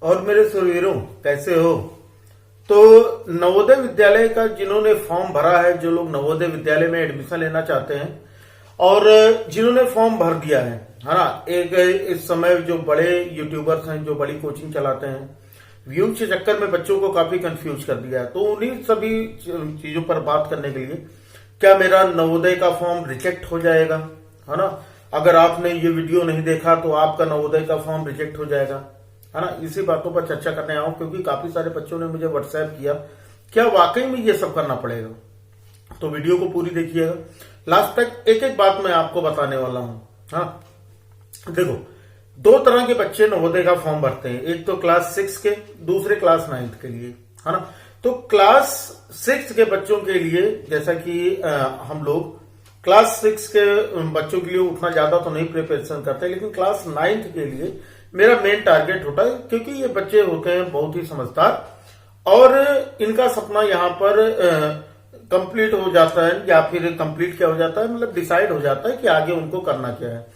और मेरे सुरवीरों, कैसे हो? तो नवोदय विद्यालय का जिन्होंने फॉर्म भरा है, जो लोग नवोदय विद्यालय में एडमिशन लेना चाहते हैं और जिन्होंने फॉर्म भर दिया है ना, एक इस समय जो बड़े यूट्यूबर्स हैं, जो बड़ी कोचिंग चलाते हैं, व्यूज के चक्कर में बच्चों को काफी कंफ्यूज कर दिया है। तो उन्हीं सभी चीजों पर बात करने के लिए, क्या मेरा नवोदय का फॉर्म रिजेक्ट हो जाएगा, है ना? अगर आपने ये वीडियो नहीं देखा तो आपका नवोदय का फॉर्म रिजेक्ट हो जाएगा, है ना? इसी बातों पर चर्चा करने आऊं, क्योंकि काफी सारे बच्चों ने मुझे व्हाट्सएप किया, क्या वाकई में ये सब करना पड़ेगा? तो वीडियो को पूरी देखिएगा लास्ट तक। एक एक बात मैं आपको बताने वाला हूं। हाँ, देखो, दो तरह के बच्चे नवोदय का फॉर्म भरते हैं, एक तो क्लास 6 के, दूसरे क्लास 9 के लिए, है ना? तो क्लास 6 के बच्चों के लिए, जैसा कि हम लोग क्लास 6 के बच्चों के लिए उतना ज्यादा तो नहीं प्रिपरेशन करते, लेकिन क्लास 9 के लिए मेरा मेन टारगेट होता है, क्योंकि ये बच्चे होते हैं बहुत ही समझदार और इनका सपना यहाँ पर कंप्लीट हो जाता है, या फिर कंप्लीट क्या हो जाता है, मतलब डिसाइड हो जाता है कि आगे उनको करना क्या है।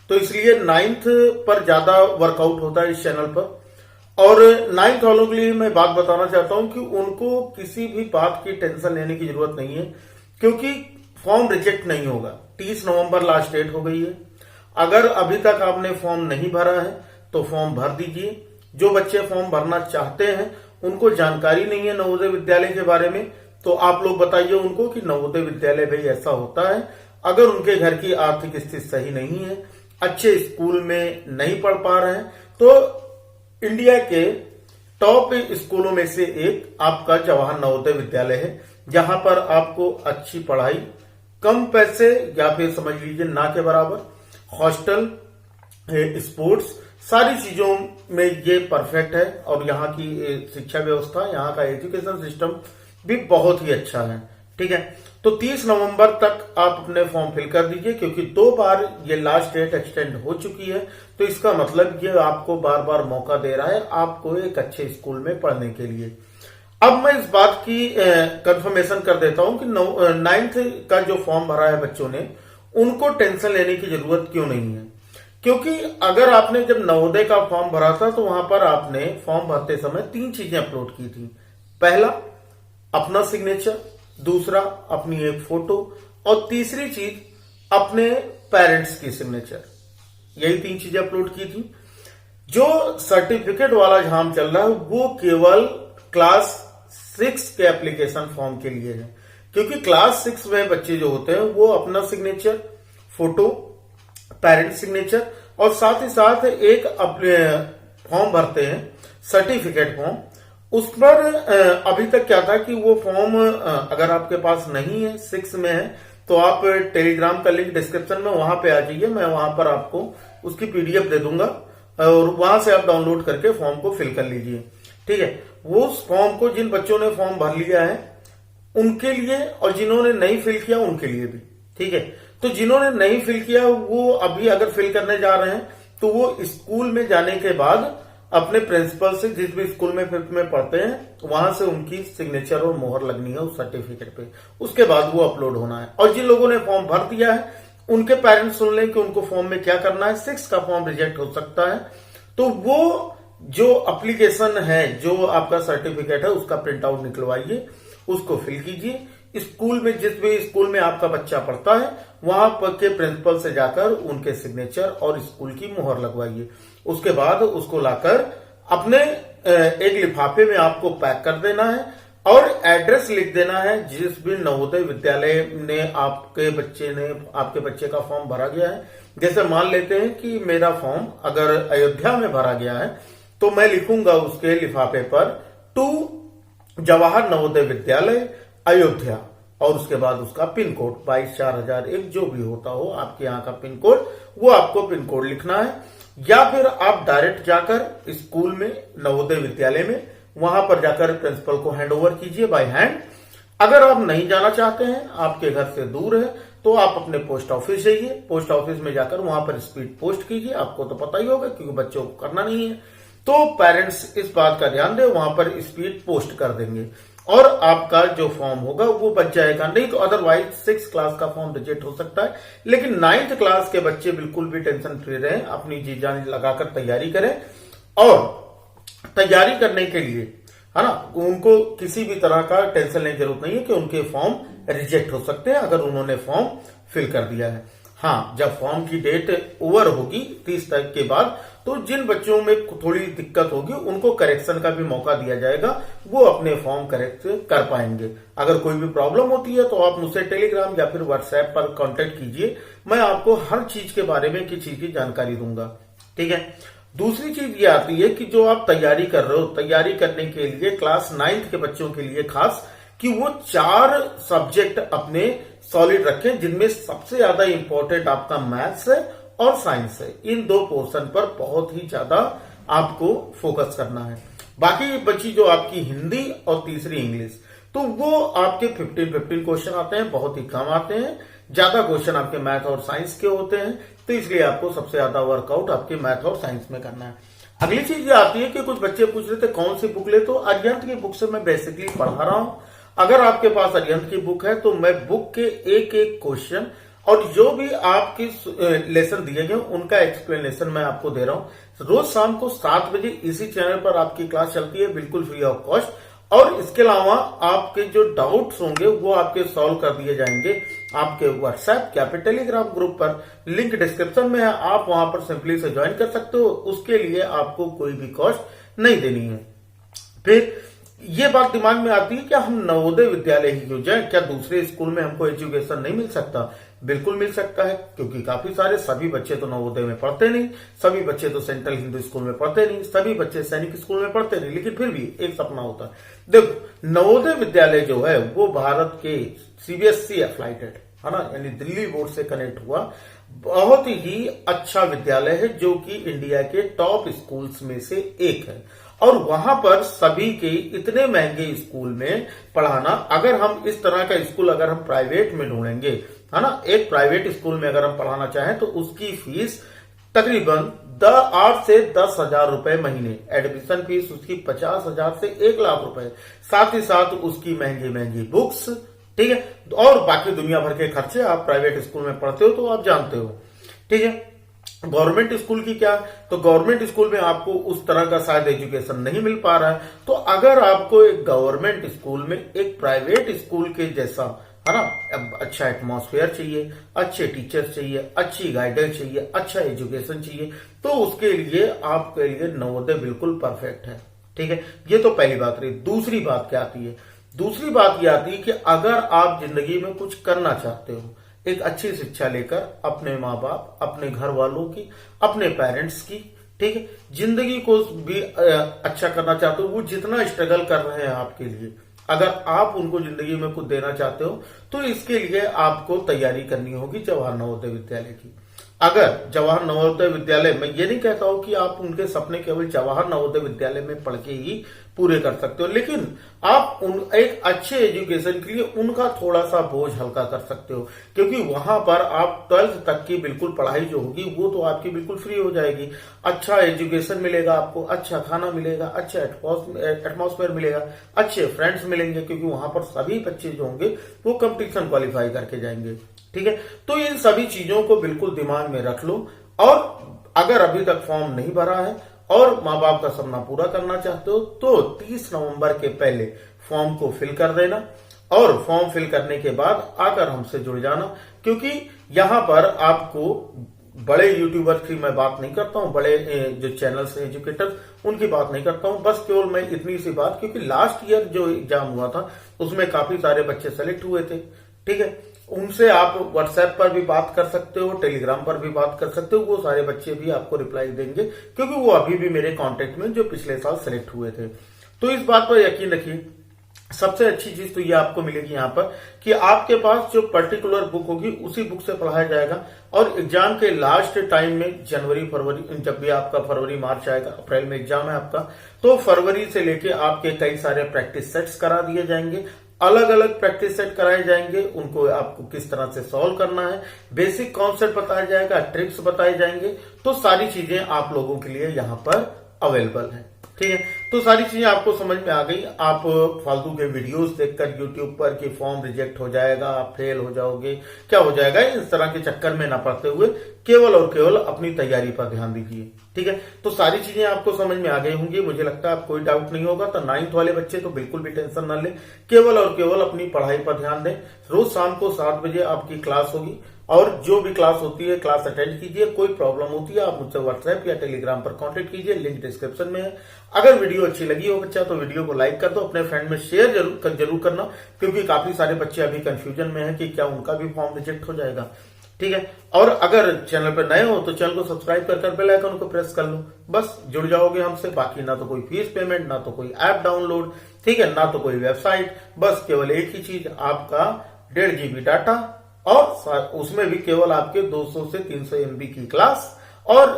तो इसलिए 9th पर ज्यादा वर्कआउट होता है इस चैनल पर। और 9th वालों के लिए मैं बात बताना चाहता हूं कि उनको किसी भी बात की टेंशन लेने की जरूरत नहीं है, क्योंकि फॉर्म रिजेक्ट नहीं होगा। 30 नवंबर लास्ट डेट हो गई है। अगर अभी तक आपने फॉर्म नहीं भरा है तो फॉर्म भर दीजिए। जो बच्चे फॉर्म भरना चाहते हैं, उनको जानकारी नहीं है नवोदय विद्यालय के बारे में, तो आप लोग बताइए उनको कि नवोदय विद्यालय भाई ऐसा होता है। अगर उनके घर की आर्थिक स्थिति सही नहीं है, अच्छे स्कूल में नहीं पढ़ पा रहे हैं, तो इंडिया के टॉप स्कूलों में से एक आपका जवाहर नवोदय विद्यालय है, जहां पर आपको अच्छी पढ़ाई, कम पैसे या फिर समझ लीजिए ना के बराबर, हॉस्टल, स्पोर्ट्स, सारी चीजों में ये परफेक्ट है। और यहाँ की शिक्षा व्यवस्था, यहाँ का एजुकेशन सिस्टम भी बहुत ही अच्छा है। ठीक है, तो 30 नवंबर तक आप अपने फॉर्म फिल कर दीजिए, क्योंकि 2 बार ये लास्ट डेट एक्सटेंड हो चुकी है। तो इसका मतलब ये आपको बार बार मौका दे रहा है आपको एक अच्छे स्कूल में पढ़ने के लिए। अब मैं इस बात की कंफर्मेशन कर देता हूं कि 9th का जो फॉर्म भरा है बच्चों ने, उनको टेंशन लेने की जरूरत क्यों नहीं है। क्योंकि अगर आपने जब नवोदय का फॉर्म भरा था तो वहां पर आपने फॉर्म भरते समय 3 चीजें अपलोड की थी। पहला, अपना सिग्नेचर, दूसरा अपनी एक फोटो, और तीसरी चीज अपने पेरेंट्स की सिग्नेचर। यही 3 चीजें अपलोड की थी। जो सर्टिफिकेट वाला झाम चल रहा है वो केवल क्लास 6 के एप्लीकेशन फॉर्म के लिए है, क्योंकि क्लास 6 में बच्चे जो होते हैं वो अपना सिग्नेचर, फोटो, पेरेंट सिग्नेचर और साथ ही साथ एक फॉर्म भरते हैं, सर्टिफिकेट फॉर्म। उस पर अभी तक क्या था कि वो फॉर्म अगर आपके पास नहीं है, 6 में है, तो आप टेलीग्राम का लिंक डिस्क्रिप्शन में वहां पे आ जाइए, मैं वहां पर आपको उसकी पीडीएफ दे दूंगा और वहां से आप डाउनलोड करके फॉर्म को फिल कर लीजिए। ठीक है, वो फॉर्म को जिन बच्चों ने फॉर्म भर लिया है उनके लिए, और जिन्होंने नहीं फिल किया उनके लिए भी। ठीक है, तो जिन्होंने नहीं फिल किया वो अभी अगर फिल करने जा रहे हैं तो वो स्कूल में जाने के बाद अपने प्रिंसिपल से, जिस भी स्कूल में 5th में पढ़ते हैं, वहां से उनकी सिग्नेचर और मोहर लगनी है उस सर्टिफिकेट पे। उसके बाद वो अपलोड होना है। और जिन लोगों ने फॉर्म भर दिया है उनके पेरेंट्स सुन लें कि उनको फॉर्म में क्या करना है। 6 का फॉर्म रिजेक्ट हो सकता है, तो वो जो एप्लीकेशन है, जो आपका सर्टिफिकेट है, उसका प्रिंट आउट निकलवाइए, उसको फिल कीजिए। स्कूल में, जिस भी स्कूल में आपका बच्चा पढ़ता है, वहां पर के प्रिंसिपल से जाकर उनके सिग्नेचर और स्कूल की मोहर लगवाइए। उसके बाद उसको लाकर अपने एक लिफाफे में आपको पैक कर देना है और एड्रेस लिख देना है जिस भी नवोदय विद्यालय ने आपके बच्चे का फॉर्म भरा गया है। जैसे मान लेते हैं कि मेरा फॉर्म अगर अयोध्या में भरा गया है, तो मैं लिखूंगा उसके लिफाफे पर टू जवाहर नवोदय विद्यालय अयोध्या, और उसके बाद उसका पिन कोड 224001 जो भी होता हो आपके यहाँ का पिन कोड, वो आपको पिन कोड लिखना है। या फिर आप डायरेक्ट जाकर स्कूल में, नवोदय विद्यालय में, वहां पर जाकर प्रिंसिपल को हैंड ओवर कीजिए बाय हैंड। अगर आप नहीं जाना चाहते हैं, आपके घर से दूर है, तो आप अपने पोस्ट ऑफिस जाइए। पोस्ट ऑफिस में जाकर वहां पर स्पीड पोस्ट कीजिए। आपको तो पता ही होगा क्योंकि बच्चों को करना नहीं है, तो पेरेंट्स इस बात का ध्यान दें, वहां पर स्पीड पोस्ट कर देंगे और आपका जो फॉर्म होगा वो बच जाएगा। नहीं तो अदरवाइज 6 क्लास का फॉर्म रिजेक्ट हो सकता है। लेकिन 9th क्लास के बच्चे बिल्कुल भी टेंशन फ्री रहें, अपनी जी जान लगाकर तैयारी करें और तैयारी करने के लिए, है ना, उनको किसी भी तरह का टेंशन लेने की जरूरत नहीं है कि उनके फॉर्म रिजेक्ट हो सकते हैं अगर उन्होंने फॉर्म फिल कर दिया है। हाँ, जब फॉर्म की डेट ओवर होगी 30 तारीख के बाद, तो जिन बच्चों में थोड़ी दिक्कत होगी उनको करेक्शन का भी मौका दिया जाएगा, वो अपने फॉर्म करेक्ट कर पाएंगे। अगर कोई भी प्रॉब्लम होती है तो आप मुझसे टेलीग्राम या फिर व्हाट्सएप पर कांटेक्ट कीजिए, मैं आपको हर चीज के बारे में किसी चीज की जानकारी दूंगा। ठीक है। दूसरी चीज ये आती है कि जो आप तैयारी कर रहे हो, तैयारी करने के लिए क्लास 9th के बच्चों के लिए खास, कि वो 4 सब्जेक्ट अपने सॉलिड रखें, जिनमें सबसे ज्यादा इंपॉर्टेंट आपका मैथ्स है और साइंस है। इन 2 पोर्शन पर बहुत ही ज्यादा आपको फोकस करना है। बाकी बची जो आपकी हिंदी और तीसरी इंग्लिश, तो वो आपके 15 क्वेश्चन आते हैं, बहुत ही कम आते हैं। ज्यादा क्वेश्चन आपके मैथ और साइंस के होते हैं, तो इसलिए आपको सबसे ज्यादा वर्कआउट आपके मैथ और साइंस में करना है। अगली चीज ये आती है कि कुछ बच्चे पूछ रहे थे कौन सी बुक ले, तो अरिहंत की बुक से मैं बेसिकली पढ़ा रहा हूं। अगर आपके पास अरिहंत की बुक है तो मैं बुक के एक एक क्वेश्चन और जो भी आपकी लेसन दिए गए उनका एक्सप्लेनेशन मैं आपको दे रहा हूं। रोज शाम को 7 बजे इसी चैनल पर आपकी क्लास चलती है, बिल्कुल फ्री ऑफ कॉस्ट। और इसके अलावा आपके जो डाउट्स होंगे वो आपके सॉल्व कर दिए जाएंगे आपके व्हाट्सएप या फिर टेलीग्राम ग्रुप पर। लिंक डिस्क्रिप्शन में है, आप वहां पर सिंपली से ज्वाइन कर सकते हो। उसके लिए आपको कोई भी कॉस्ट नहीं देनी है। फिर ये बात दिमाग में आती है क्या हम नवोदय विद्यालय ही क्यों जाएं, क्या दूसरे स्कूल में हमको एजुकेशन नहीं मिल सकता? बिल्कुल मिल सकता है, क्योंकि काफी सारे सभी बच्चे तो नवोदय में पढ़ते नहीं, सभी बच्चे तो सेंट्रल हिंदू स्कूल में पढ़ते नहीं, सभी बच्चे सैनिक स्कूल में पढ़ते नहीं, लेकिन फिर भी एक सपना होता है। देखो, नवोदय विद्यालय जो है वो भारत के सीबीएसई एफिलिएटेड है ना, यानी दिल्ली बोर्ड से कनेक्ट हुआ बहुत ही अच्छा विद्यालय है, जो कि इंडिया के टॉप स्कूल्स में से एक है। और वहां पर सभी के इतने महंगे स्कूल में पढ़ाना, अगर हम इस तरह का स्कूल अगर हम प्राइवेट में ढूंढेंगे, है ना, एक प्राइवेट स्कूल में अगर हम पढ़ाना चाहें तो उसकी फीस तकरीबन 8 से 10,000 रुपए महीने, एडमिशन फीस उसकी 50,000 से 1,00,000 रुपए, साथ ही साथ उसकी महंगी महंगी बुक्स, ठीक है, और बाकी दुनिया भर के खर्चे। आप प्राइवेट स्कूल में पढ़ते हो तो आप जानते हो, ठीक है। गवर्नमेंट स्कूल की क्या, तो गवर्नमेंट स्कूल में आपको उस तरह का शायद एजुकेशन नहीं मिल पा रहा है। तो अगर आपको एक गवर्नमेंट स्कूल में एक प्राइवेट स्कूल के जैसा, है ना, अच्छा एटमॉस्फेयर चाहिए, अच्छे टीचर्स चाहिए, अच्छी गाइडेंस चाहिए, अच्छा एजुकेशन चाहिए, तो उसके लिए आपके लिए नवोदय बिल्कुल परफेक्ट है। ठीक है, ये तो पहली बात रही। दूसरी बात क्या आती है? दूसरी बात ये आती है कि अगर आप जिंदगी में कुछ करना चाहते हो, एक अच्छी शिक्षा लेकर अपने माँ बाप, अपने घर वालों की, अपने पेरेंट्स की, ठीक है, जिंदगी को भी अच्छा करना चाहते हो, वो जितना स्ट्रगल कर रहे हैं आपके लिए, अगर आप उनको जिंदगी में कुछ देना चाहते हो तो इसके लिए आपको तैयारी करनी होगी जवाहर नवोदय विद्यालय की। अगर जवाहर नवोदय विद्यालय, मैं ये नहीं कहता हूं कि आप उनके सपने केवल जवाहर नवोदय विद्यालय में पढ़ के ही पूरे कर सकते हो, लेकिन आप एक अच्छे एजुकेशन के लिए उनका थोड़ा सा बोझ हल्का कर सकते हो, क्योंकि वहां पर आप 12th तक की बिल्कुल पढ़ाई जो होगी वो तो आपकी बिल्कुल फ्री हो जाएगी। अच्छा एजुकेशन मिलेगा आपको, अच्छा खाना मिलेगा, अच्छा एटमॉस्फेयर मिलेगा, अच्छे फ्रेंड्स मिलेंगे, क्योंकि वहां पर सभी बच्चे जो होंगे वो कंपटीशन क्वालिफाई करके जाएंगे। ठीक है, तो इन सभी चीजों को बिल्कुल दिमाग में रख लो। और अगर अभी तक फॉर्म नहीं भरा है और माँ बाप का सपना पूरा करना चाहते हो तो 30 नवंबर के पहले फॉर्म को फिल कर देना, और फॉर्म फिल करने के बाद आकर हमसे जुड़ जाना, क्योंकि यहां पर आपको बड़े यूट्यूबर की मैं बात नहीं करता हूं, बड़े जो चैनल्स हैं एजुकेटर, उनकी बात नहीं करता हूं, बस केवल मैं इतनी सी बात, क्योंकि लास्ट ईयर जो एग्जाम हुआ था उसमें काफी सारे बच्चे सेलेक्ट हुए थे, ठीक है, उनसे आप व्हाट्सएप पर भी बात कर सकते हो, टेलीग्राम पर भी बात कर सकते हो, वो सारे बच्चे भी आपको रिप्लाई देंगे, क्योंकि वो अभी भी मेरे कांटेक्ट में जो पिछले साल सेलेक्ट हुए थे। तो इस बात पर यकीन रखिए, सबसे अच्छी चीज तो ये आपको मिलेगी यहाँ पर कि आपके पास जो पर्टिकुलर बुक होगी उसी बुक से पढ़ाया जाएगा, और एग्जाम के लास्ट टाइम में जनवरी फरवरी, जब भी आपका फरवरी मार्च आएगा, अप्रैल में एग्जाम है आपका, तो फरवरी से लेके आपके कई सारे प्रैक्टिस सेट्स करा दिए जाएंगे, अलग अलग प्रैक्टिस सेट कराए जाएंगे, उनको आपको किस तरह से सॉल्व करना है, बेसिक कॉन्सेप्ट बताया जाएगा, ट्रिक्स बताए जाएंगे, तो सारी चीजें आप लोगों के लिए यहाँ पर अवेलेबल है। ठीक है, तो सारी चीजें आपको समझ में आ गई। आप फालतू के वीडियोस देखकर यूट्यूब पर कि फॉर्म रिजेक्ट हो जाएगा, आप फेल हो जाओगे, क्या हो जाएगा, इस तरह के चक्कर में ना पड़ते हुए केवल और केवल अपनी तैयारी पर ध्यान दीजिए। ठीक है, तो सारी चीजें आपको समझ में आ गई होंगी, मुझे लगता है आप कोई डाउट नहीं होगा। तो 9th वाले बच्चे तो बिल्कुल भी टेंशन ना लें, केवल और केवल अपनी पढ़ाई पर ध्यान दें। रोज शाम को 7 बजे आपकी क्लास होगी और जो भी क्लास होती है क्लास अटेंड कीजिए। कोई प्रॉब्लम होती है आप मुझसे व्हाट्सएप या टेलीग्राम पर कांटेक्ट कीजिए, लिंक डिस्क्रिप्शन में है। अगर वीडियो अच्छी लगी हो बच्चा तो वीडियो को लाइक कर दो, अपने फ्रेंड में शेयर जरूर करना, क्योंकि काफी सारे बच्चे अभी कंफ्यूजन में हैं कि क्या उनका भी फॉर्म रिजेक्ट हो जाएगा। ठीक है, और अगर चैनल पर नए हो तो चैनल को सब्सक्राइब कर बेल आइकन को प्रेस कर लो, बस जुड़ जाओगे हमसे। बाकी ना तो कोई फीस पेमेंट, ना तो कोई ऐप डाउनलोड, ठीक है, ना तो कोई वेबसाइट, बस केवल एक ही चीज, आपका 1.5 GB डाटा और उसमें भी केवल आपके 200 से 300 MB की क्लास, और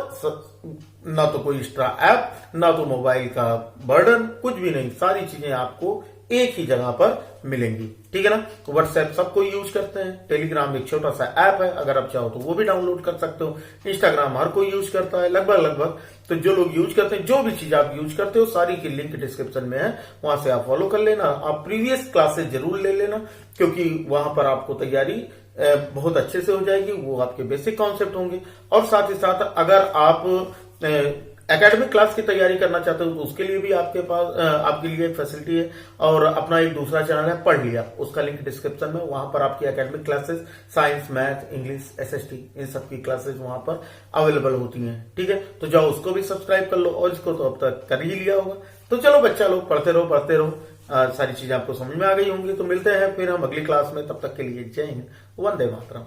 ना तो कोई एक्स्ट्रा ऐप, ना तो मोबाइल का बर्डन, कुछ भी नहीं। सारी चीजें आपको एक ही जगह पर मिलेंगी। ठीक है ना, तो व्हाट्सएप सबको यूज करते हैं, टेलीग्राम एक छोटा सा ऐप है, अगर आप चाहो तो वो भी डाउनलोड कर सकते हो, इंस्टाग्राम हर कोई यूज करता है लगभग। तो जो लोग यूज करते हैं, जो भी चीज आप यूज करते हो, सारी की लिंक डिस्क्रिप्शन में है, वहां से आप फॉलो कर लेना। आप प्रीवियस क्लासेस जरूर ले लेना, क्योंकि वहां पर आपको तैयारी बहुत अच्छे से हो जाएगी, वो आपके बेसिक कॉन्सेप्ट होंगे। और साथ ही साथ अगर आप एकेडमिक क्लास की तैयारी करना चाहते हो तो उसके लिए भी आपके पास आपके लिए एक फैसिलिटी है, और अपना एक दूसरा चैनल है पढ़ लिया, उसका लिंक डिस्क्रिप्शन में, वहां पर आपकी academic classes, science, math, English, SST, इन सब की क्लासेस वहां पर अवेलेबल होती हैं। ठीक है, तो जाओ उसको भी सब्सक्राइब कर लो, और इसको तो अब तक कर ही लिया होगा। तो चलो बच्चा लोग पढ़ते रहो। सारी चीजें आपको समझ में आ गई होंगी। तो मिलते हैं फिर हम अगली क्लास में, तब तक के लिए जय हिंद, वंदे मातरम।